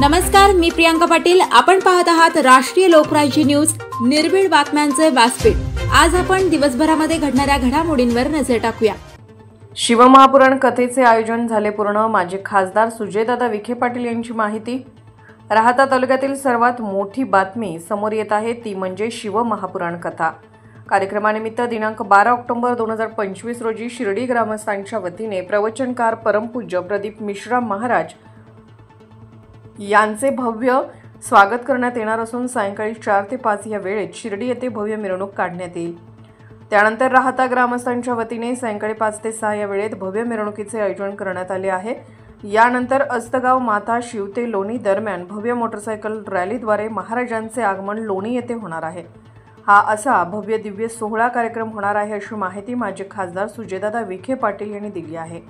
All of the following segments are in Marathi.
नमस्कार, मी प्रियांका पाटील। आपण पाहत आहात राष्ट्रीय लोकराज्य न्यूज, निर्भीड बातम्यांचे व्यासपीठ। आज आपण दिवसभरामध्ये घडणाऱ्या घडामोडींवर नजर टाकूया। शिवमहापुराण कथेचे आयोजन झाले पूर्ण। माजी खासदार सुजयदादा विखे पाटील यांची माहिती। राहाता तालुक्यातील सर्वात मोठी बातमी समोर येत आहे ती म्हणजे शिवमहापुराण कथा। कार्यक्रमानिमित्त दिनांक 12 ऑक्टोबर 2025 रोजी शिर्डी ग्रामस्थांच्या वतीने प्रवचनकार परमपूज्य प्रदीप मिश्रा महाराज यांचे भव्य स्वागत करण्यात येणार असून सायंकाळी 4 ते 5 या वेळेत शिर्डी येथे भव्य मिरवणूक काढण्यात येईल। त्यानंतर राहाता ग्रामस्थांच्या वतीने सायंकाळी 5 ते 6 या वेळेत भव्य मिरवणुकीचे आयोजन करण्यात आले आहे। यानंतर अस्तगाव माता शिव ते लोणी दरम्यान भव्य मोटरसायकल रॅलीद्वारे महाराजांचे आगमन लोणी येथे होणार आहे। हा असा भव्य दिव्य सोहळा कार्यक्रम होणार आहे अशी माहिती माजी खासदार सुजयदादा विखे पाटील यांनी दिली आहे।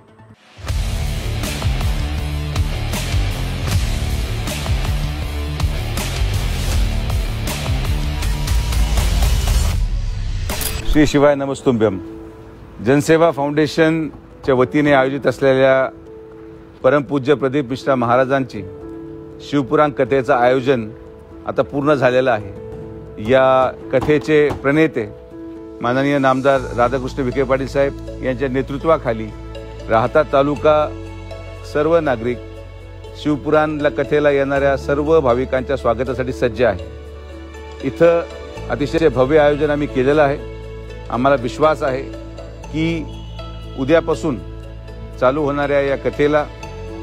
श्री शिवाय नमस्तुभ्यम। जनसेवा फाउंडेशनच्या वतीने आयोजित असलेल्या परमपूज्य प्रदीप मिश्रा महाराजांची शिवपुराण कथेचं आयोजन आता पूर्ण झालेलं आहे। या कथेचे प्रणेते माननीय नामदार राधाकृष्ण विखे पाटील साहेब यांच्या नेतृत्वाखाली राहाता तालुका सर्व नागरिक शिवपुराणला कथेला येणाऱ्या सर्व भाविकांच्या स्वागतासाठी सज्ज आहे। इथं अतिशय भव्य आयोजन आम्ही केलेलं आहे। आम्हाला विश्वास आहे की उद्यापासून चालू होणाऱ्या या कथेला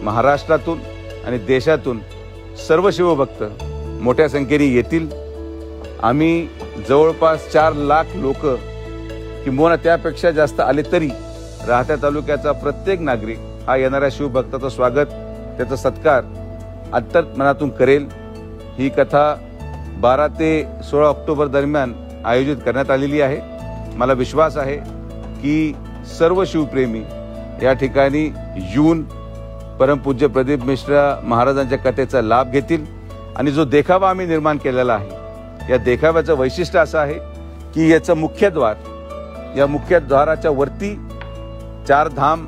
महाराष्ट्रातून आणि देशातून सर्व शिवभक्त मोठ्या संख्येने येतील। आम्ही जवळपास 4 लाख लोक किंबहुना त्यापेक्षा जास्त आले तरी राहत्या तालुक्याचा प्रत्येक नागरिक हा येणाऱ्या शिवभक्ताचं स्वागत, त्याचा सत्कार अंतर्मनातून करेल। ही कथा 12 ते 16 ऑक्टोबर दरम्यान आयोजित करण्यात आलेली आहे। मला विश्वास आहे की सर्व शिवप्रेमी या ठिकाणी येऊन परमपूज्य प्रदीप मिश्रा महाराजांच्या कथेचा लाभ घेतील। आणि जो देखावा आम्ही निर्माण केलेला आहे या देखाव्याचं वैशिष्ट्य असं आहे की याचं मुख्यद्वार, या मुख्यद्वाराच्या वरती 4 धाम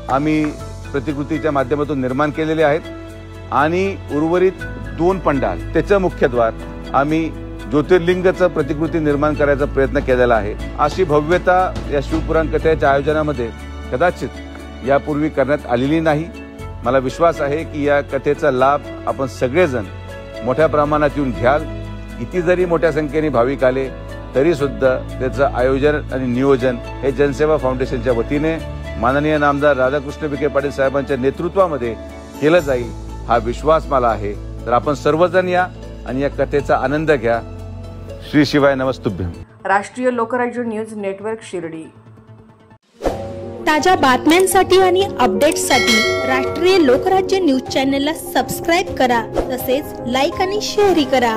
आम्ही प्रतिकृतीच्या माध्यमातून निर्माण केलेले आहेत आणि उर्वरित 2 पंडाल त्याचं मुख्यद्वार आम्ही ज्योतिर्लिंगाचं प्रतिकृती निर्माण करायचा प्रयत्न केलेला आहे। अशी भव्यता या शिवपुराण कथेच्या आयोजनामध्ये कदाचित यापूर्वी करण्यात आलेली नाही। मला विश्वास आहे की या कथेचा लाभ आपण सगळेजण मोठ्या प्रमाणात येऊन घ्याल। किती जरी मोठ्या संख्येने भाविक आले तरी सुद्धा त्याचं आयोजन आणि नियोजन हे जनसेवा फाउंडेशनच्या वतीने माननीय नामदार राधाकृष्ण विखे पाटील साहेबांच्या नेतृत्वामध्ये केलं जाईल हा विश्वास मला आहे। तर आपण सर्वजण या आणि या कथेचा आनंद घ्या। श्री शिवाय नमस्तुभ्यम। राष्ट्रीय लोकराज्य न्यूज नेटवर्क शिर्डी। ताज्या बातम्यांसाठी आणि अपडेट्ससाठी राष्ट्रीय लोकराज्य न्यूज चॅनलला सबस्क्राइब करा, तसेच लाईक आणि शेअर करा।